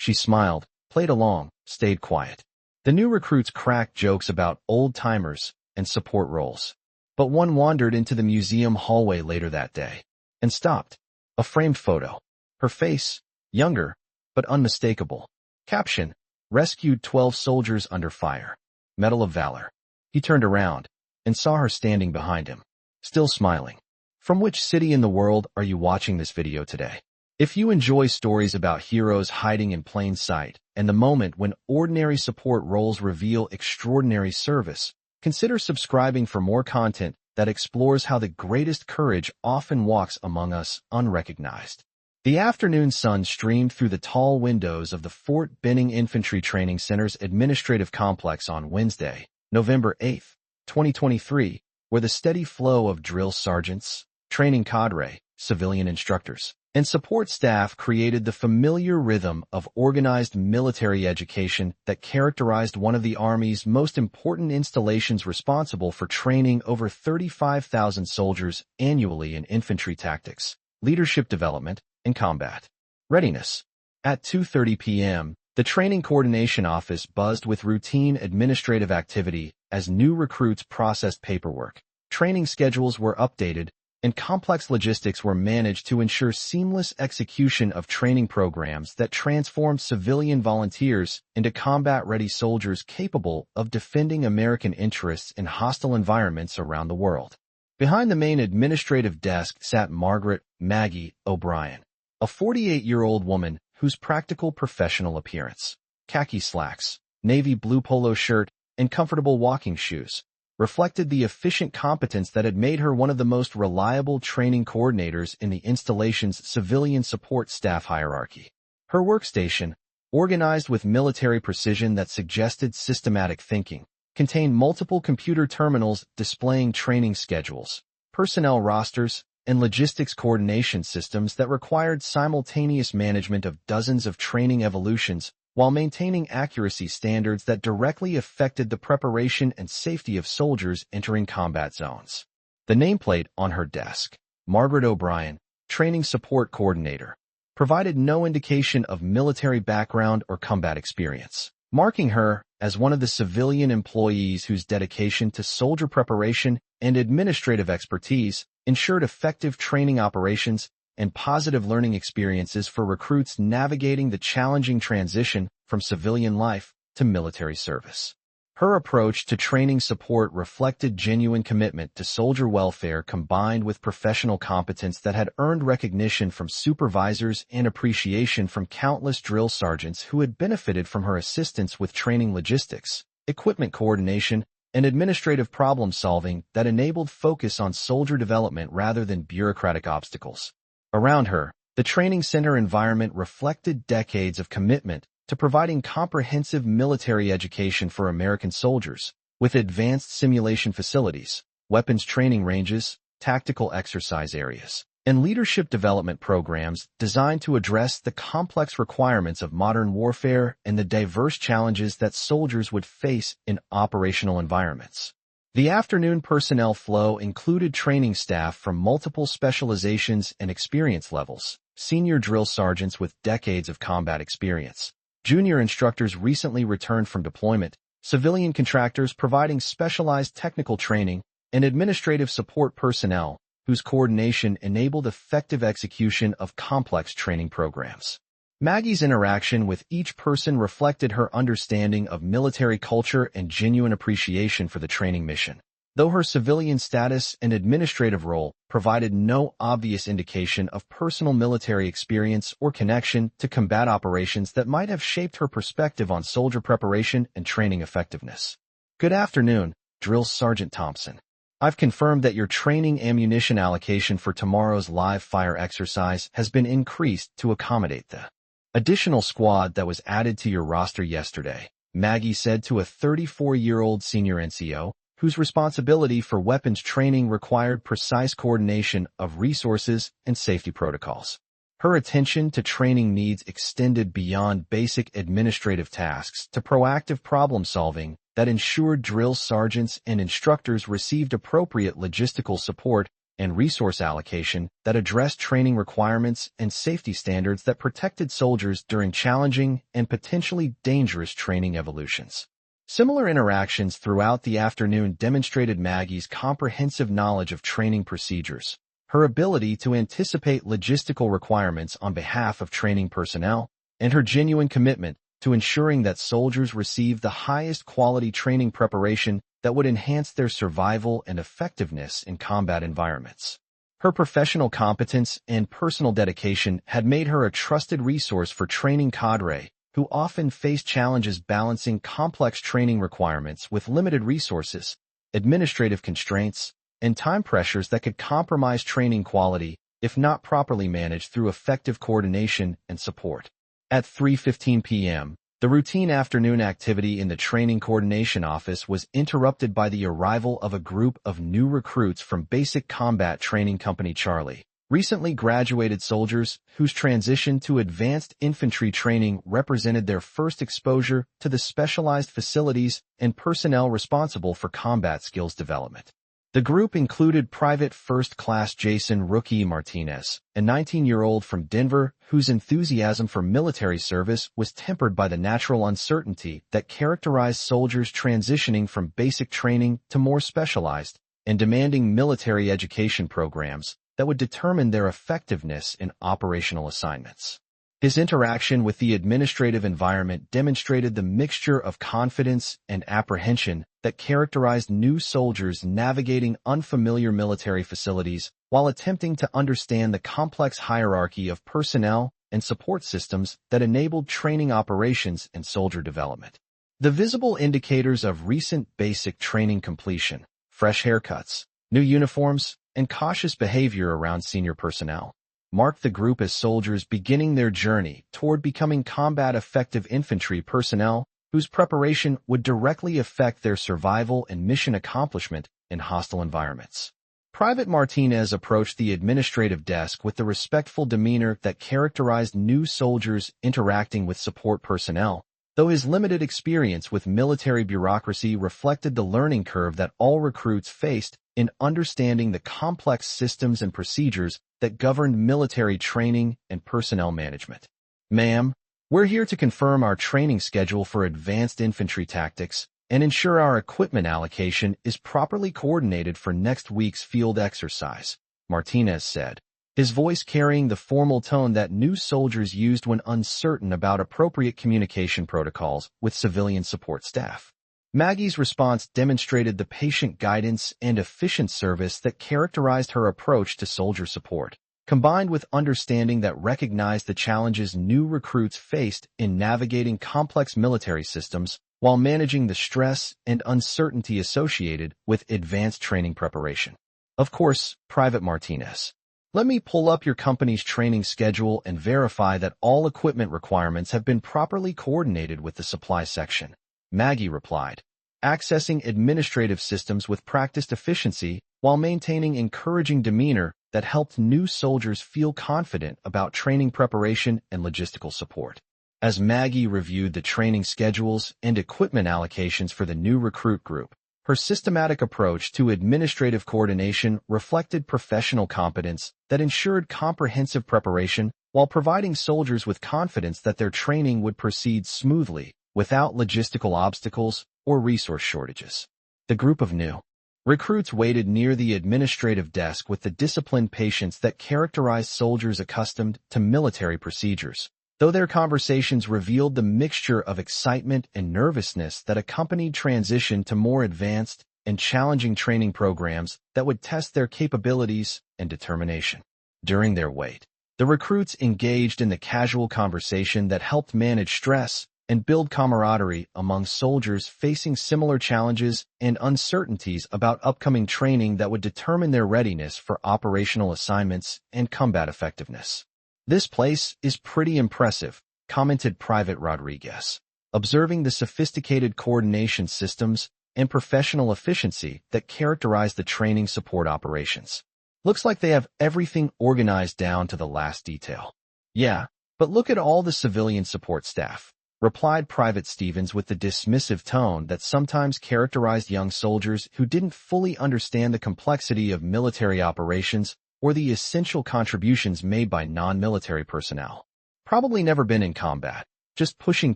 She smiled, played along, stayed quiet. The new recruits cracked jokes about old-timers and support roles. But one wandered into the museum hallway later that day and stopped. A framed photo. Her face, younger, but unmistakable. Caption: rescued 12 soldiers under fire. Medal of Valor. He turned around and saw her standing behind him, still smiling. From which city in the world are you watching this video today? If you enjoy stories about heroes hiding in plain sight and the moment when ordinary support roles reveal extraordinary service, consider subscribing for more content that explores how the greatest courage often walks among us unrecognized. The afternoon sun streamed through the tall windows of the Fort Benning Infantry Training Center's administrative complex on Wednesday, November 8, 2023, where the steady flow of drill sergeants, training cadre, civilian instructors, and support staff created the familiar rhythm of organized military education that characterized one of the Army's most important installations, responsible for training over 35,000 soldiers annually in infantry tactics, leadership development, and combat readiness. At 2:30 p.m., the Training Coordination Office buzzed with routine administrative activity as new recruits processed paperwork, training schedules were updated, and complex logistics were managed to ensure seamless execution of training programs that transformed civilian volunteers into combat-ready soldiers capable of defending American interests in hostile environments around the world. Behind the main administrative desk sat Maggie O'Brien, a 48-year-old woman whose practical professional appearance, khaki slacks, navy blue polo shirt, and comfortable walking shoes reflected the efficient competence that had made her one of the most reliable training coordinators in the installation's civilian support staff hierarchy. Her workstation, organized with military precision that suggested systematic thinking, contained multiple computer terminals displaying training schedules, personnel rosters, and logistics coordination systems that required simultaneous management of dozens of training evolutions while maintaining accuracy standards that directly affected the preparation and safety of soldiers entering combat zones. The nameplate on her desk, Maggie O'Brien, Training Support Coordinator, provided no indication of military background or combat experience, marking her as one of the civilian employees whose dedication to soldier preparation and administrative expertise ensured effective training operations and positive learning experiences for recruits navigating the challenging transition from civilian life to military service. Her approach to training support reflected genuine commitment to soldier welfare combined with professional competence that had earned recognition from supervisors and appreciation from countless drill sergeants who had benefited from her assistance with training logistics, equipment coordination, and administrative problem-solving that enabled focus on soldier development rather than bureaucratic obstacles. Around her, the training center environment reflected decades of commitment to providing comprehensive military education for American soldiers, with advanced simulation facilities, weapons training ranges, tactical exercise areas, and leadership development programs designed to address the complex requirements of modern warfare and the diverse challenges that soldiers would face in operational environments. The afternoon personnel flow included training staff from multiple specializations and experience levels, senior drill sergeants with decades of combat experience, junior instructors recently returned from deployment, civilian contractors providing specialized technical training, and administrative support personnel whose coordination enabled effective execution of complex training programs. Maggie's interaction with each person reflected her understanding of military culture and genuine appreciation for the training mission, though her civilian status and administrative role provided no obvious indication of personal military experience or connection to combat operations that might have shaped her perspective on soldier preparation and training effectiveness. Good afternoon, Drill Sergeant Thompson. I've confirmed that your training ammunition allocation for tomorrow's live fire exercise has been increased to accommodate the additional squad that was added to your roster yesterday, Maggie said to a 34-year-old senior NCO, whose responsibility for weapons training required precise coordination of resources and safety protocols. Her attention to training needs extended beyond basic administrative tasks to proactive problem-solving that ensured drill sergeants and instructors received appropriate logistical support and resource allocation that addressed training requirements and safety standards that protected soldiers during challenging and potentially dangerous training evolutions. Similar interactions throughout the afternoon demonstrated Maggie's comprehensive knowledge of training procedures, her ability to anticipate logistical requirements on behalf of training personnel, and her genuine commitment to ensuring that soldiers receive the highest quality training preparation that would enhance their survival and effectiveness in combat environments. Her professional competence and personal dedication had made her a trusted resource for training cadre who often face challenges balancing complex training requirements with limited resources, administrative constraints, and time pressures that could compromise training quality if not properly managed through effective coordination and support. At 3:15 p.m., the routine afternoon activity in the Training Coordination Office was interrupted by the arrival of a group of new recruits from Basic Combat Training Company Charlie, recently graduated soldiers whose transition to advanced infantry training represented their first exposure to the specialized facilities and personnel responsible for combat skills development. The group included Private First Class Jason "Rookie" Martinez, a 19-year-old from Denver whose enthusiasm for military service was tempered by the natural uncertainty that characterized soldiers transitioning from basic training to more specialized and demanding military education programs that would determine their effectiveness in operational assignments. His interaction with the administrative environment demonstrated the mixture of confidence and apprehension that characterized new soldiers navigating unfamiliar military facilities while attempting to understand the complex hierarchy of personnel and support systems that enabled training operations and soldier development. The visible indicators of recent basic training completion, fresh haircuts, new uniforms, and cautious behavior around senior personnel marked the group as soldiers beginning their journey toward becoming combat-effective infantry personnel whose preparation would directly affect their survival and mission accomplishment in hostile environments. Private Martinez approached the administrative desk with the respectful demeanor that characterized new soldiers interacting with support personnel, though his limited experience with military bureaucracy reflected the learning curve that all recruits faced in understanding the complex systems and procedures that governed military training and personnel management. "Ma'am, we're here to confirm our training schedule for advanced infantry tactics and ensure our equipment allocation is properly coordinated for next week's field exercise," Martinez said, his voice carrying the formal tone that new soldiers used when uncertain about appropriate communication protocols with civilian support staff. Maggie's response demonstrated the patient guidance and efficient service that characterized her approach to soldier support, combined with understanding that recognized the challenges new recruits faced in navigating complex military systems while managing the stress and uncertainty associated with advanced training preparation. "Of course, Private Martinez. Let me pull up your company's training schedule and verify that all equipment requirements have been properly coordinated with the supply section," Maggie replied, accessing administrative systems with practiced efficiency while maintaining encouraging demeanor that helped new soldiers feel confident about training preparation and logistical support. As Maggie reviewed the training schedules and equipment allocations for the new recruit group, her systematic approach to administrative coordination reflected professional competence that ensured comprehensive preparation while providing soldiers with confidence that their training would proceed smoothly without logistical obstacles or resource shortages. The group of new recruits waited near the administrative desk with the disciplined patience that characterized soldiers accustomed to military procedures, though their conversations revealed the mixture of excitement and nervousness that accompanied transition to more advanced and challenging training programs that would test their capabilities and determination. During their wait, the recruits engaged in the casual conversation that helped manage stress and build camaraderie among soldiers facing similar challenges and uncertainties about upcoming training that would determine their readiness for operational assignments and combat effectiveness. "This place is pretty impressive," commented Private Rodriguez, observing the sophisticated coordination systems and professional efficiency that characterize the training support operations. "Looks like they have everything organized down to the last detail." "Yeah, but look at all the civilian support staff. replied Private Stevens with the dismissive tone that sometimes characterized young soldiers who didn't fully understand the complexity of military operations or the essential contributions made by non-military personnel. Probably never been in combat, just pushing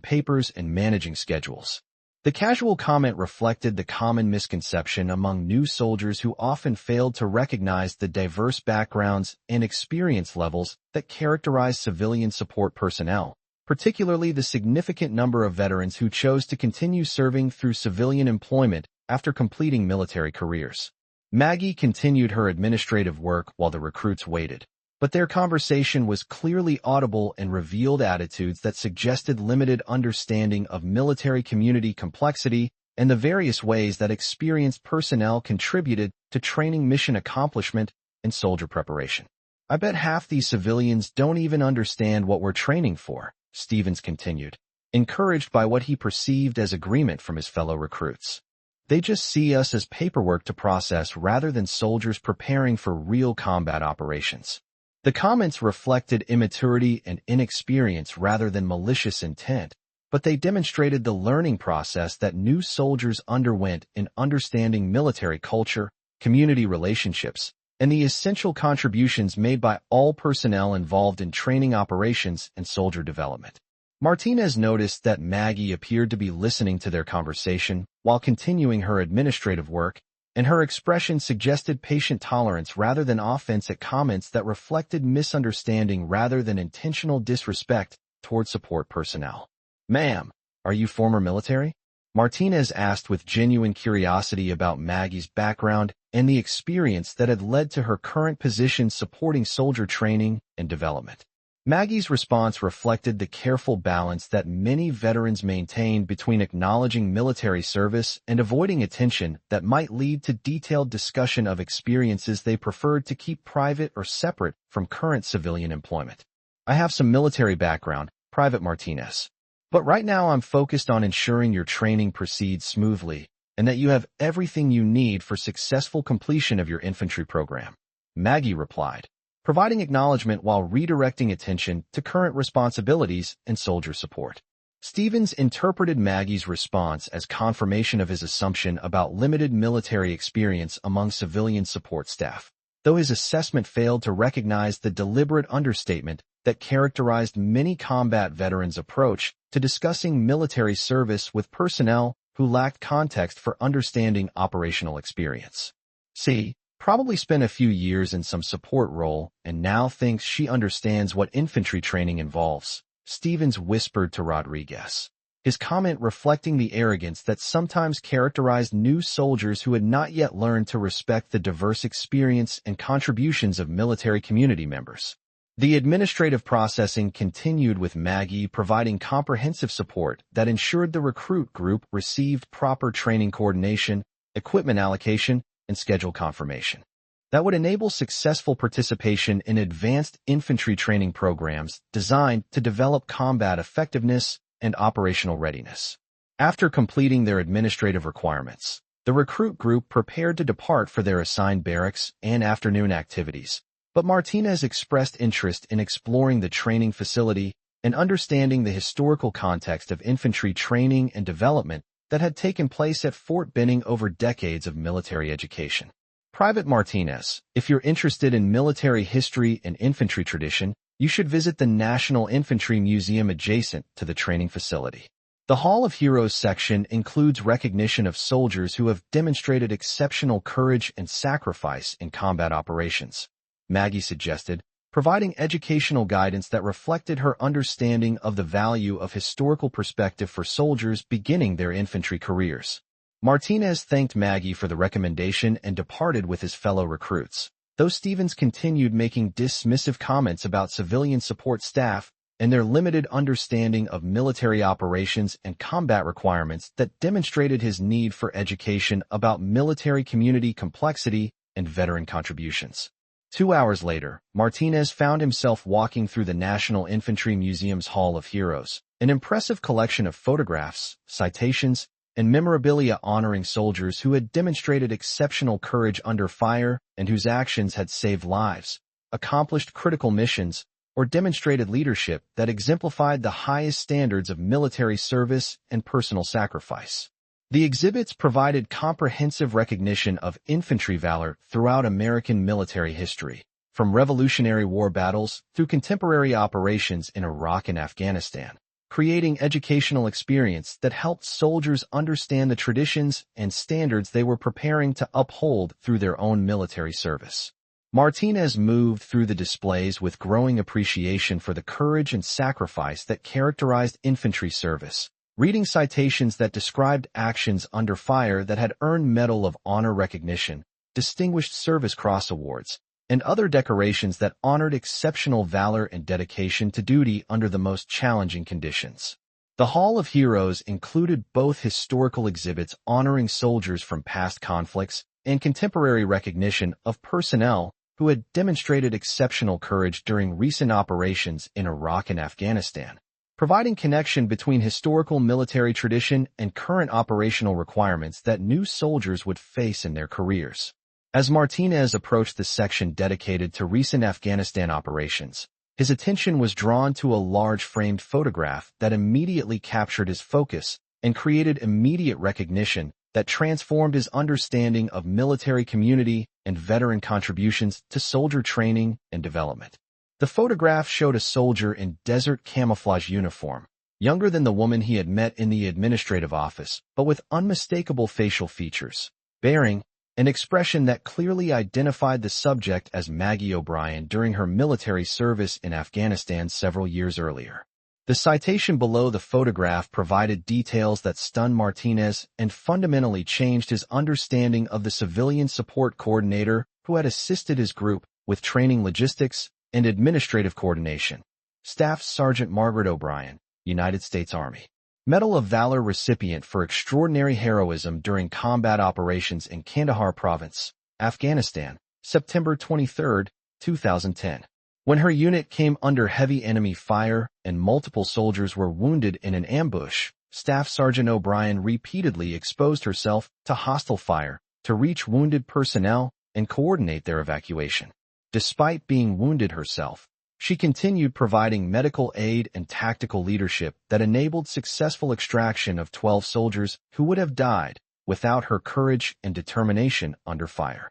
papers and managing schedules. The casual comment reflected the common misconception among new soldiers who often failed to recognize the diverse backgrounds and experience levels that characterize civilian support personnel, particularly the significant number of veterans who chose to continue serving through civilian employment after completing military careers. Maggie continued her administrative work while the recruits waited, but their conversation was clearly audible and revealed attitudes that suggested limited understanding of military community complexity and the various ways that experienced personnel contributed to training mission accomplishment and soldier preparation. "I bet half these civilians don't even understand what we're training for," Stevens continued, encouraged by what he perceived as agreement from his fellow recruits. "They just see us as paperwork to process rather than soldiers preparing for real combat operations." The comments reflected immaturity and inexperience rather than malicious intent, but they demonstrated the learning process that new soldiers underwent in understanding military culture, community relationships, and the essential contributions made by all personnel involved in training operations and soldier development. Martinez noticed that Maggie appeared to be listening to their conversation while continuing her administrative work, and her expression suggested patient tolerance rather than offense at comments that reflected misunderstanding rather than intentional disrespect toward support personnel. "Ma'am, are you former military?" Martinez asked with genuine curiosity about Maggie's background and the experience that had led to her current position supporting soldier training and development. Maggie's response reflected the careful balance that many veterans maintain between acknowledging military service and avoiding attention that might lead to detailed discussion of experiences they preferred to keep private or separate from current civilian employment. "I have some military background," Private Martinez. "But right now I'm focused on ensuring your training proceeds smoothly and that you have everything you need for successful completion of your infantry program," Maggie replied, providing acknowledgement while redirecting attention to current responsibilities and soldier support. Stevens interpreted Maggie's response as confirmation of his assumption about limited military experience among civilian support staff, though his assessment failed to recognize the deliberate understatement that characterized many combat veterans' approach to discussing military service with personnel who lacked context for understanding operational experience. "See, probably spent a few years in some support role and now thinks she understands what infantry training involves," Stevens whispered to Rodriguez, his comment reflecting the arrogance that sometimes characterized new soldiers who had not yet learned to respect the diverse experience and contributions of military community members. The administrative processing continued with Maggie providing comprehensive support that ensured the recruit group received proper training coordination, equipment allocation, and schedule confirmation that would enable successful participation in advanced infantry training programs designed to develop combat effectiveness and operational readiness. After completing their administrative requirements, the recruit group prepared to depart for their assigned barracks and afternoon activities, but Martinez expressed interest in exploring the training facility and understanding the historical context of infantry training and development that had taken place at Fort Benning over decades of military education. "Private Martinez, if you're interested in military history and infantry tradition, you should visit the National Infantry Museum adjacent to the training facility. The Hall of Heroes section includes recognition of soldiers who have demonstrated exceptional courage and sacrifice in combat operations," Maggie suggested, providing educational guidance that reflected her understanding of the value of historical perspective for soldiers beginning their infantry careers. Martinez thanked Maggie for the recommendation and departed with his fellow recruits, though Stevens continued making dismissive comments about civilian support staff and their limited understanding of military operations and combat requirements that demonstrated his need for education about military community complexity and veteran contributions. 2 hours later, Martinez found himself walking through the National Infantry Museum's Hall of Heroes, an impressive collection of photographs, citations, and memorabilia honoring soldiers who had demonstrated exceptional courage under fire and whose actions had saved lives, accomplished critical missions, or demonstrated leadership that exemplified the highest standards of military service and personal sacrifice. The exhibits provided comprehensive recognition of infantry valor throughout American military history, from Revolutionary War battles through contemporary operations in Iraq and Afghanistan, creating educational experience that helped soldiers understand the traditions and standards they were preparing to uphold through their own military service. Martinez moved through the displays with growing appreciation for the courage and sacrifice that characterized infantry service, reading citations that described actions under fire that had earned Medal of Honor recognition, Distinguished Service Cross awards, and other decorations that honored exceptional valor and dedication to duty under the most challenging conditions. The Hall of Heroes included both historical exhibits honoring soldiers from past conflicts and contemporary recognition of personnel who had demonstrated exceptional courage during recent operations in Iraq and Afghanistan, providing connection between historical military tradition and current operational requirements that new soldiers would face in their careers. As Martinez approached the section dedicated to recent Afghanistan operations, his attention was drawn to a large framed photograph that immediately captured his focus and created immediate recognition that transformed his understanding of military community and veteran contributions to soldier training and development. The photograph showed a soldier in desert camouflage uniform, younger than the woman he had met in the administrative office, but with unmistakable facial features, bearing an expression that clearly identified the subject as Maggie O'Brien during her military service in Afghanistan several years earlier. The citation below the photograph provided details that stunned Martinez and fundamentally changed his understanding of the civilian support coordinator who had assisted his group with training logistics and administrative coordination. Staff Sergeant Margaret O'Brien, United States Army. Medal of Valor recipient for extraordinary heroism during combat operations in Kandahar Province, Afghanistan, September 23, 2010. When her unit came under heavy enemy fire and multiple soldiers were wounded in an ambush, Staff Sergeant O'Brien repeatedly exposed herself to hostile fire to reach wounded personnel and coordinate their evacuation. Despite being wounded herself, she continued providing medical aid and tactical leadership that enabled successful extraction of 12 soldiers who would have died without her courage and determination under fire.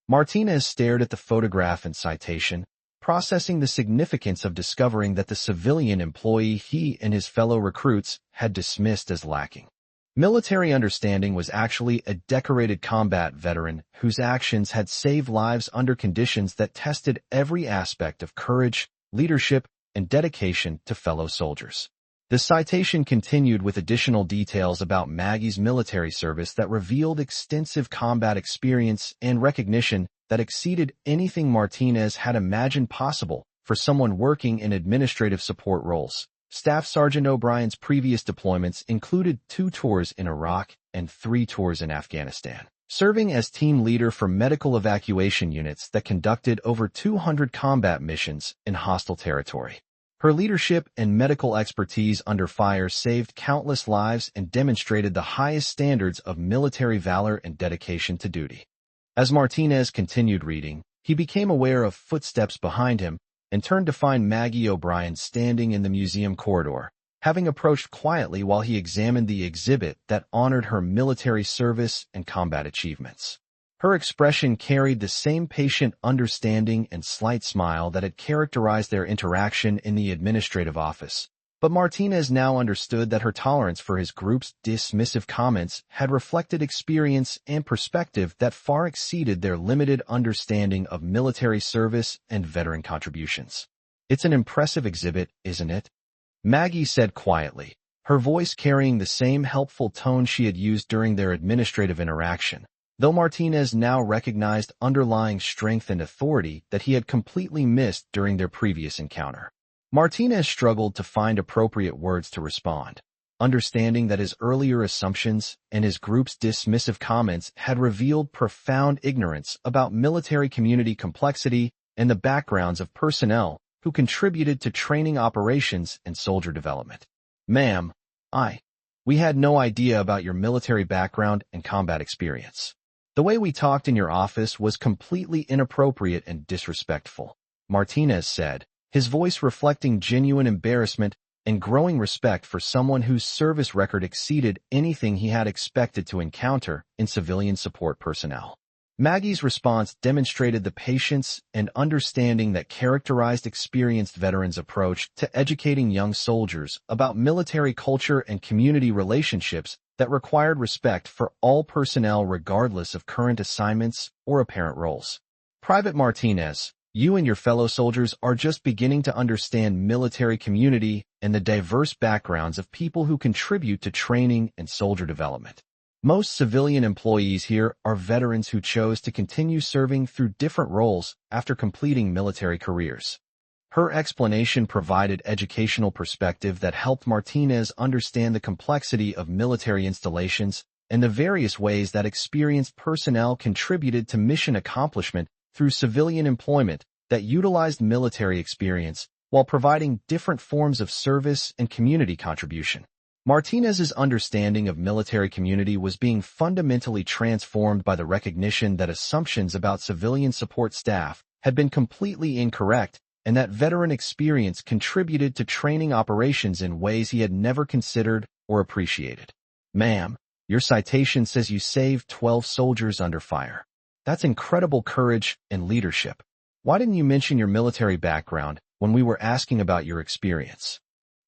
Martinez stared at the photograph and citation, processing the significance of discovering that the civilian employee he and his fellow recruits had dismissed as lacking. Military understanding was actually a decorated combat veteran whose actions had saved lives under conditions that tested every aspect of courage, leadership, and dedication to fellow soldiers. The citation continued with additional details about Maggie's military service that revealed extensive combat experience and recognition that exceeded anything Martinez had imagined possible for someone working in administrative support roles. Staff Sergeant O'Brien's previous deployments included 2 tours in Iraq and 3 tours in Afghanistan, serving as team leader for medical evacuation units that conducted over 200 combat missions in hostile territory. Her leadership and medical expertise under fire saved countless lives and demonstrated the highest standards of military valor and dedication to duty. As Martinez continued reading, he became aware of footsteps behind him and turned to find Maggie O'Brien standing in the museum corridor, having approached quietly while he examined the exhibit that honored her military service and combat achievements. Her expression carried the same patient understanding and slight smile that had characterized their interaction in the administrative office. But Martinez now understood that her tolerance for his group's dismissive comments had reflected experience and perspective that far exceeded their limited understanding of military service and veteran contributions. "It's an impressive exhibit, isn't it?" Maggie said quietly, her voice carrying the same helpful tone she had used during their administrative interaction, though Martinez now recognized underlying strength and authority that he had completely missed during their previous encounter. Martinez struggled to find appropriate words to respond, understanding that his earlier assumptions and his group's dismissive comments had revealed profound ignorance about military community complexity and the backgrounds of personnel who contributed to training operations and soldier development. "Ma'am, we had no idea about your military background and combat experience. The way we talked in your office was completely inappropriate and disrespectful," Martinez said, his voice reflecting genuine embarrassment and growing respect for someone whose service record exceeded anything he had expected to encounter in civilian support personnel. Maggie's response demonstrated the patience and understanding that characterized experienced veterans' approach to educating young soldiers about military culture and community relationships that required respect for all personnel regardless of current assignments or apparent roles. Private Martinez, you and your fellow soldiers are just beginning to understand military community and the diverse backgrounds of people who contribute to training and soldier development. Most civilian employees here are veterans who chose to continue serving through different roles after completing military careers. Her explanation provided educational perspective that helped Martinez understand the complexity of military installations and the various ways that experienced personnel contributed to mission accomplishment through civilian employment that utilized military experience while providing different forms of service and community contribution. Martinez's understanding of military community was being fundamentally transformed by the recognition that assumptions about civilian support staff had been completely incorrect and that veteran experience contributed to training operations in ways he had never considered or appreciated. Ma'am, your citation says you saved 12 soldiers under fire. That's incredible courage and leadership. Why didn't you mention your military background when we were asking about your experience?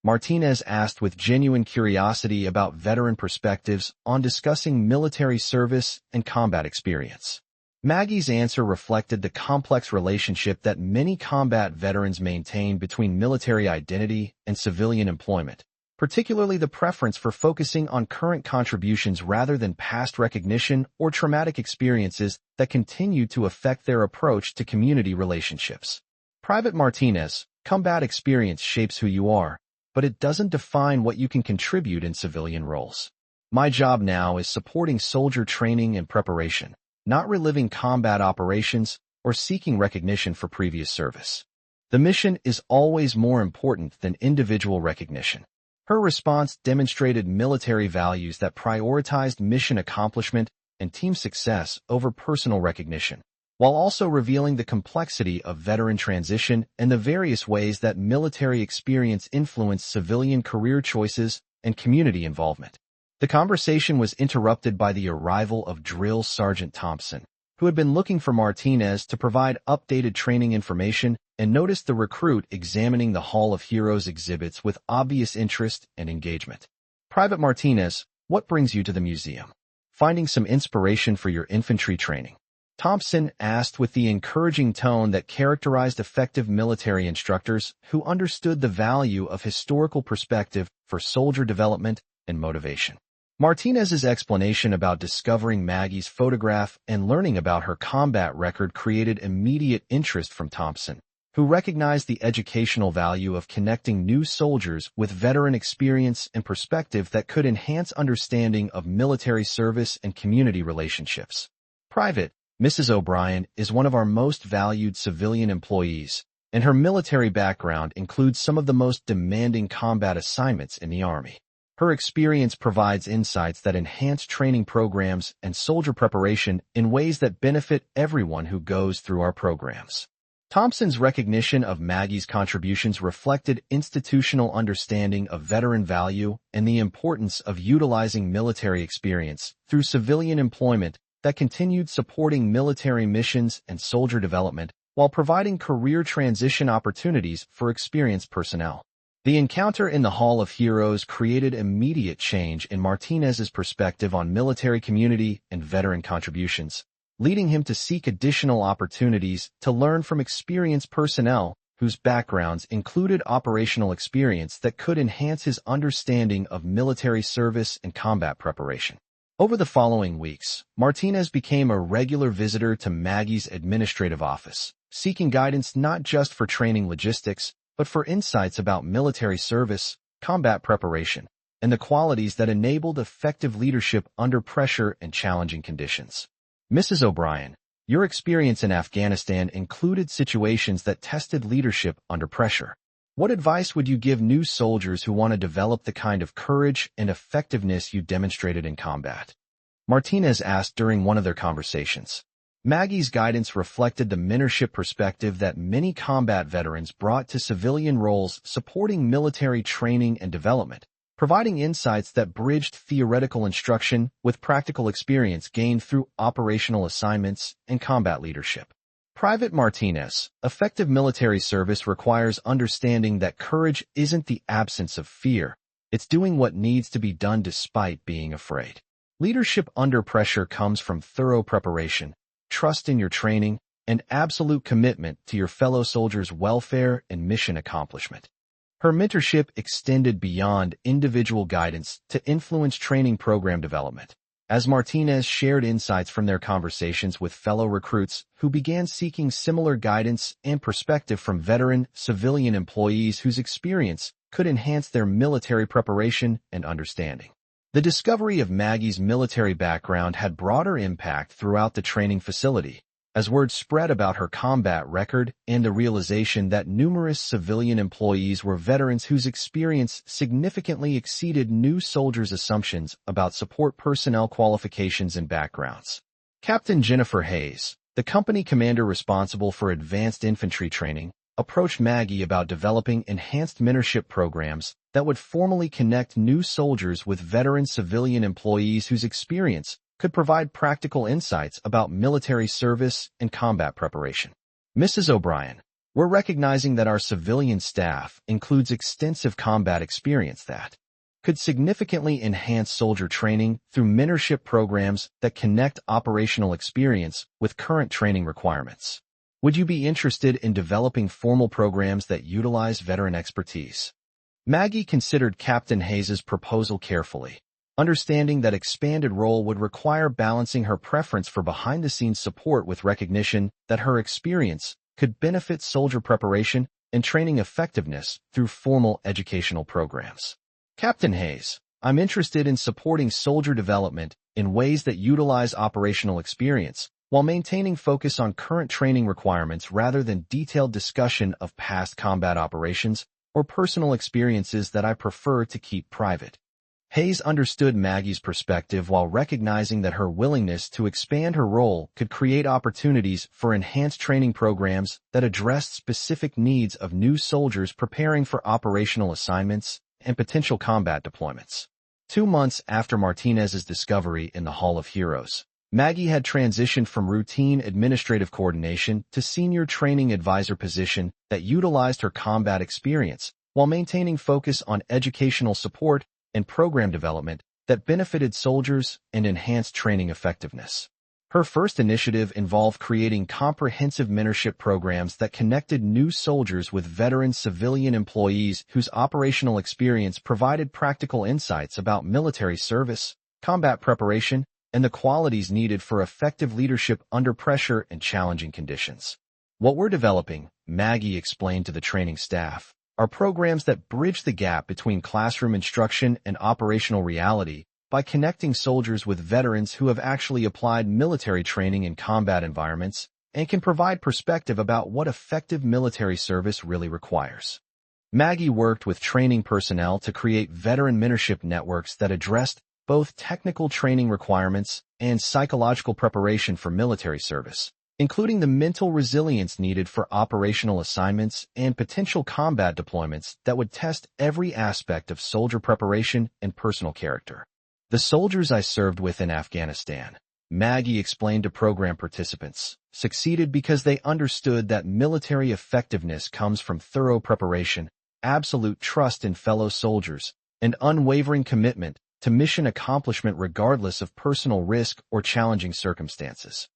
Martinez asked with genuine curiosity about veteran perspectives on discussing military service and combat experience. Maggie's answer reflected the complex relationship that many combat veterans maintain between military identity and civilian employment, particularly the preference for focusing on current contributions rather than past recognition or traumatic experiences that continue to affect their approach to community relationships. Private Martinez, combat experience shapes who you are, but it doesn't define what you can contribute in civilian roles. My job now is supporting soldier training and preparation, not reliving combat operations or seeking recognition for previous service. The mission is always more important than individual recognition. Her response demonstrated military values that prioritized mission accomplishment and team success over personal recognition, while also revealing the complexity of veteran transition and the various ways that military experience influenced civilian career choices and community involvement. The conversation was interrupted by the arrival of Drill Sergeant Thompson, who had been looking for Martinez to provide updated training information and noticed the recruit examining the Hall of Heroes exhibits with obvious interest and engagement. Private Martinez, what brings you to the museum? Finding some inspiration for your infantry training? Thompson asked with the encouraging tone that characterized effective military instructors who understood the value of historical perspective for soldier development and motivation. Martinez's explanation about discovering Maggie's photograph and learning about her combat record created immediate interest from Thompson, who recognized the educational value of connecting new soldiers with veteran experience and perspective that could enhance understanding of military service and community relationships. Private Mrs. O'Brien is one of our most valued civilian employees, and her military background includes some of the most demanding combat assignments in the Army. Her experience provides insights that enhance training programs and soldier preparation in ways that benefit everyone who goes through our programs. Thompson's recognition of Maggie's contributions reflected institutional understanding of veteran value and the importance of utilizing military experience through civilian employment that continued supporting military missions and soldier development while providing career transition opportunities for experienced personnel. The encounter in the Hall of Heroes created immediate change in Martinez's perspective on military community and veteran contributions, leading him to seek additional opportunities to learn from experienced personnel whose backgrounds included operational experience that could enhance his understanding of military service and combat preparation. Over the following weeks, Martinez became a regular visitor to Maggie's administrative office, seeking guidance not just for training logistics, but for insights about military service, combat preparation, and the qualities that enabled effective leadership under pressure and challenging conditions. Mrs. O'Brien, your experience in Afghanistan included situations that tested leadership under pressure. What advice would you give new soldiers who want to develop the kind of courage and effectiveness you demonstrated in combat? Martinez asked during one of their conversations. Maggie's guidance reflected the mentorship perspective that many combat veterans brought to civilian roles, supporting military training and development, providing insights that bridged theoretical instruction with practical experience gained through operational assignments and combat leadership. Private Martinez, effective military service requires understanding that courage isn't the absence of fear, it's doing what needs to be done despite being afraid. Leadership under pressure comes from thorough preparation, trust in your training, and absolute commitment to your fellow soldiers' welfare and mission accomplishment. Her mentorship extended beyond individual guidance to influence training program development, as Martinez shared insights from their conversations with fellow recruits who began seeking similar guidance and perspective from veteran, civilian employees whose experience could enhance their military preparation and understanding. The discovery of Maggie's military background had broader impact throughout the training facility, as word spread about her combat record and the realization that numerous civilian employees were veterans whose experience significantly exceeded new soldiers' assumptions about support personnel qualifications and backgrounds. Captain Jennifer Hayes, the company commander responsible for advanced infantry training, approached Maggie about developing enhanced mentorship programs that would formally connect new soldiers with veteran civilian employees whose experience could provide practical insights about military service and combat preparation. Mrs. O'Brien, we're recognizing that our civilian staff includes extensive combat experience that could significantly enhance soldier training through mentorship programs that connect operational experience with current training requirements. Would you be interested in developing formal programs that utilize veteran expertise? Maggie considered Captain Hayes's proposal carefully, understanding that expanded role would require balancing her preference for behind-the-scenes support with recognition that her experience could benefit soldier preparation and training effectiveness through formal educational programs. Captain Hayes, I'm interested in supporting soldier development in ways that utilize operational experience, while maintaining focus on current training requirements rather than detailed discussion of past combat operations or personal experiences that I prefer to keep private. Hayes understood Maggie's perspective while recognizing that her willingness to expand her role could create opportunities for enhanced training programs that addressed specific needs of new soldiers preparing for operational assignments and potential combat deployments. 2 months after Martinez's discovery in the Hall of Heroes, Maggie had transitioned from routine administrative coordination to senior training advisor position that utilized her combat experience while maintaining focus on educational support and program development that benefited soldiers and enhanced training effectiveness. Her first initiative involved creating comprehensive mentorship programs that connected new soldiers with veteran civilian employees whose operational experience provided practical insights about military service, combat preparation, and the qualities needed for effective leadership under pressure and challenging conditions. What we're developing, Maggie explained to the training staff, are programs that bridge the gap between classroom instruction and operational reality by connecting soldiers with veterans who have actually applied military training in combat environments and can provide perspective about what effective military service really requires. Maggie worked with training personnel to create veteran mentorship networks that addressed both technical training requirements and psychological preparation for military service, including the mental resilience needed for operational assignments and potential combat deployments that would test every aspect of soldier preparation and personal character. The soldiers I served with in Afghanistan, Maggie explained to program participants, succeeded because they understood that military effectiveness comes from thorough preparation, absolute trust in fellow soldiers, and unwavering commitment to mission accomplishment regardless of personal risk or challenging circumstances.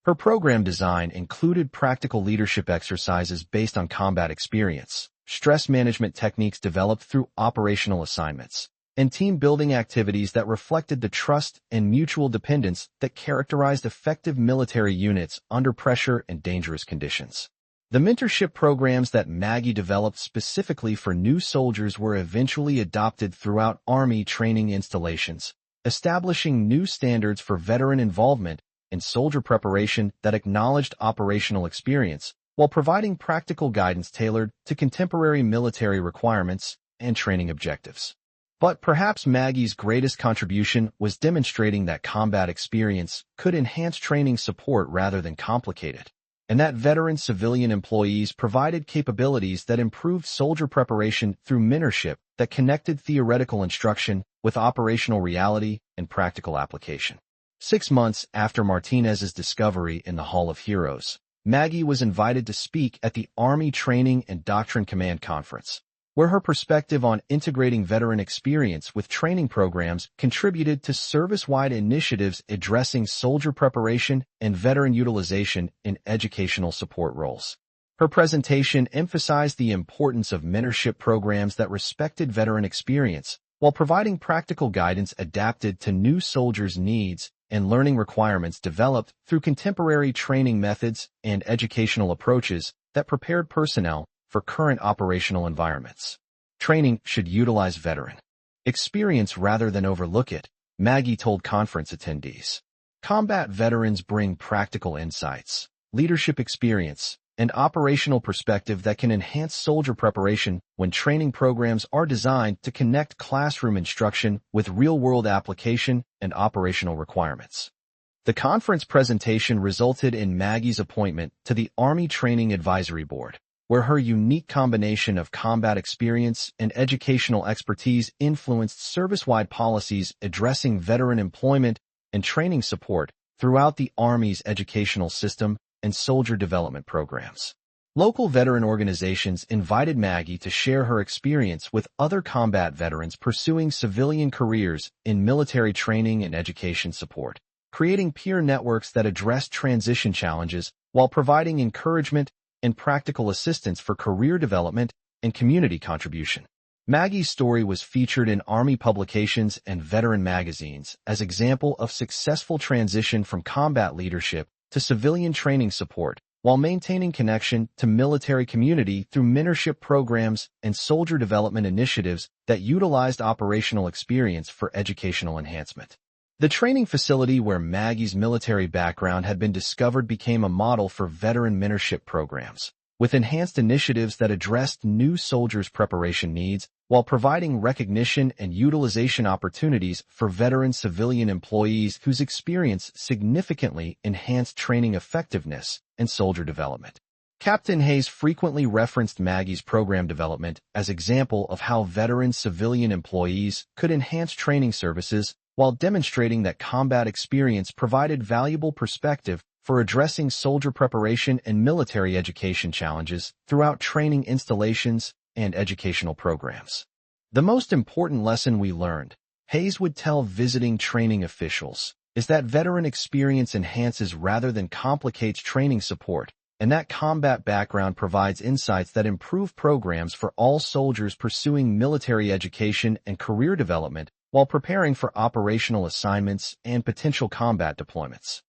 Her program design included practical leadership exercises based on combat experience, stress management techniques developed through operational assignments, and team-building activities that reflected the trust and mutual dependence that characterized effective military units under pressure and dangerous conditions. The mentorship programs that Maggie developed specifically for new soldiers were eventually adopted throughout Army training installations, establishing new standards for veteran involvement in soldier preparation that acknowledged operational experience while providing practical guidance tailored to contemporary military requirements and training objectives. But perhaps Maggie's greatest contribution was demonstrating that combat experience could enhance training support rather than complicate it, and that veteran civilian employees provided capabilities that improved soldier preparation through mentorship that connected theoretical instruction with operational reality and practical application. 6 months after Martinez's discovery in the Hall of Heroes, Maggie was invited to speak at the Army Training and Doctrine Command Conference, where her perspective on integrating veteran experience with training programs contributed to service-wide initiatives addressing soldier preparation and veteran utilization in educational support roles. Her presentation emphasized the importance of mentorship programs that respected veteran experience while providing practical guidance adapted to new soldiers' needs and learning requirements developed through contemporary training methods and educational approaches that prepared personnel for current operational environments. Training should utilize veteran experience rather than overlook it, Maggie told conference attendees. Combat veterans bring practical insights, leadership experience, and operational perspective that can enhance soldier preparation when training programs are designed to connect classroom instruction with real-world application and operational requirements. The conference presentation resulted in Maggie's appointment to the Army Training Advisory Board, where her unique combination of combat experience and educational expertise influenced service-wide policies addressing veteran employment and training support throughout the Army's educational system and soldier development programs. Local veteran organizations invited Maggie to share her experience with other combat veterans pursuing civilian careers in military training and education support, creating peer networks that addressed transition challenges while providing encouragement and practical assistance for career development and community contribution. Maggie's story was featured in Army publications and veteran magazines as example of successful transition from combat leadership to civilian training support while maintaining connection to military community through mentorship programs and soldier development initiatives that utilized operational experience for educational enhancement. The training facility where Maggie's military background had been discovered became a model for veteran mentorship programs, with enhanced initiatives that addressed new soldiers' preparation needs while providing recognition and utilization opportunities for veteran civilian employees whose experience significantly enhanced training effectiveness and soldier development. Captain Hayes frequently referenced Maggie's program development as example of how veteran civilian employees could enhance training services while demonstrating that combat experience provided valuable perspective for addressing soldier preparation and military education challenges throughout training installations and educational programs. The most important lesson we learned, Hayes would tell visiting training officials, is that veteran experience enhances rather than complicates training support, and that combat background provides insights that improve programs for all soldiers pursuing military education and career development while preparing for operational assignments and potential combat deployments.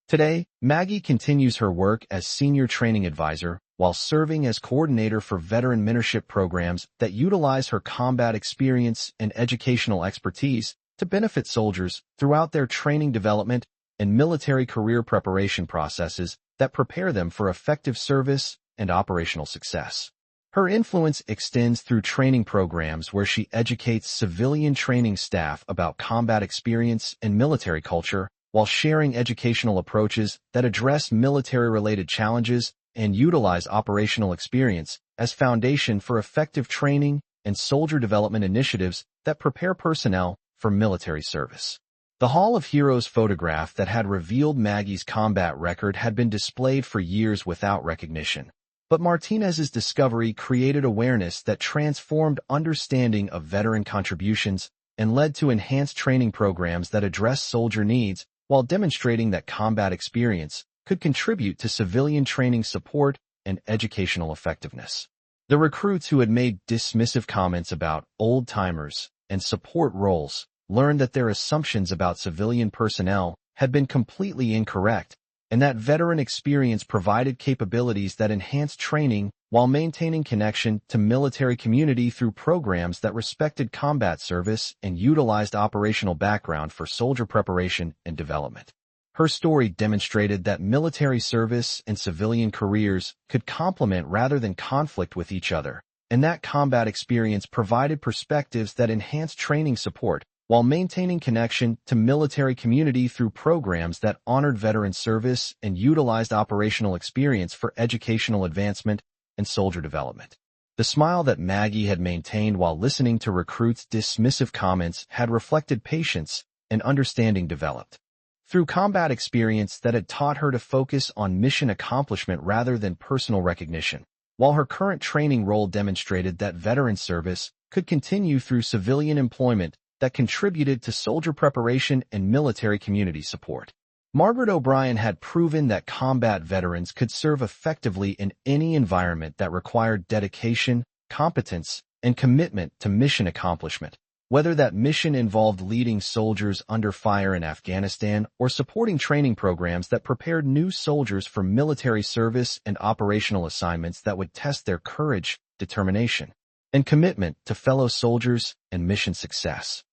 Today, Maggie continues her work as Senior Training Advisor while serving as coordinator for veteran mentorship programs that utilize her combat experience and educational expertise to benefit soldiers throughout their training development and military career preparation processes that prepare them for effective service and operational success. Her influence extends through training programs where she educates civilian training staff about combat experience and military culture while sharing educational approaches that address military-related challenges and utilize operational experience as foundation for effective training and soldier development initiatives that prepare personnel for military service. The Hall of Heroes photograph that had revealed Maggie's combat record had been displayed for years without recognition. But Martinez's discovery created awareness that transformed understanding of veteran contributions and led to enhanced training programs that address soldier needs while demonstrating that combat experience could contribute to civilian training support and educational effectiveness. The recruits who had made dismissive comments about old-timers and support roles learned that their assumptions about civilian personnel had been completely incorrect, and that veteran experience provided capabilities that enhanced training while maintaining connection to military community through programs that respected combat service and utilized operational background for soldier preparation and development. Her story demonstrated that military service and civilian careers could complement rather than conflict with each other, and that combat experience provided perspectives that enhanced training support while maintaining connection to military community through programs that honored veteran service and utilized operational experience for educational advancement and soldier development. The smile that Maggie had maintained while listening to recruits' dismissive comments had reflected patience and understanding developed through combat experience that had taught her to focus on mission accomplishment rather than personal recognition, while her current training role demonstrated that veteran service could continue through civilian employment that contributed to soldier preparation and military community support. Margaret O'Brien had proven that combat veterans could serve effectively in any environment that required dedication, competence, and commitment to mission accomplishment, whether that mission involved leading soldiers under fire in Afghanistan or supporting training programs that prepared new soldiers for military service and operational assignments that would test their courage, determination, and commitment to fellow soldiers and mission success.